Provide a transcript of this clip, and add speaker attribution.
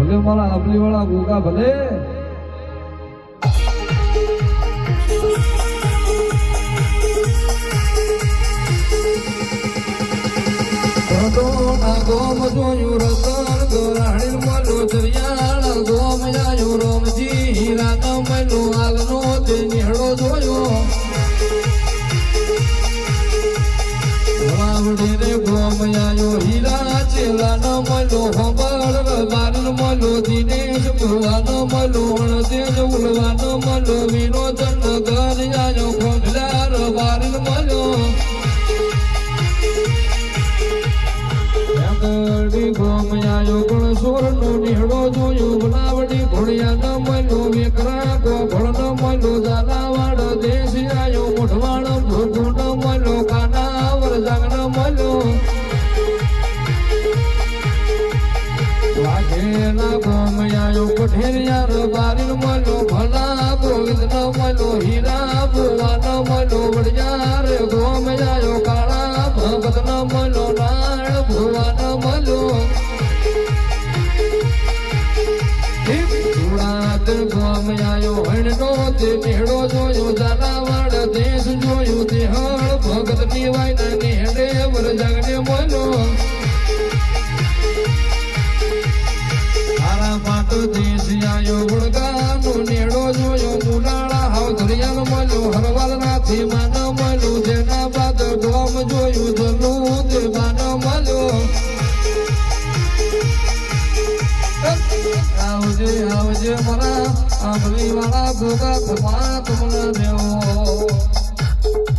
Speaker 1: ભલે મારા આબલી વાળા ગોગા ભલે ગોમ જોયું રતન ગોરાણી મલો દરિયાળ ગોમ જાયું રોમજી હીરા ન મલો હાલનો તે નિહળો જોયો વાવડી રે ગોમ આયો હીરા ચેલા ન મલો હંબળ બાર ન મલો દિનેશ ભુવા ન મલો તેજ ઉલવા ન મલો વિનોદન ઘર આયો ખોખલાર બાર ન મલો ગોમ આયો ગુણ સોર નો નિહળો જોયો બનાવડી ઘોડિયા ન મલો વેકરા ગોભળ ન મલો ઝાલાવાડ દેશ આયો મોઢવાડ ભોગો ન મલો કાનાવર જાગ ન મલો વાઘેલા ગોમ આયો કઠેરિયા રબારી ન મલો ભલા ગોવિંદ ન મલો હીરા ભુવા ન મલો વડિયાર ગોમ આયો કાળા ભગત ન મલો નાળ ભુવા ન મલો ગોમ આયો હણનો તે મેળો જોયો ઝાલાવાડ દેશ જોયું તે હળ ભગત ની વાયના નેડે વર જાગને મલો તારા પાટ દેશ આયો ગુણગાનો નેડો જોયો મુલાળા હાવ ધરિયાલ મલો હરવાલ નાથી માન મલો જેના બાદ ગોમ જોયું જલું તે માન મલો આવજે આવજે મારા આંબલી વાળા ગોગા ખમા તમને દેવો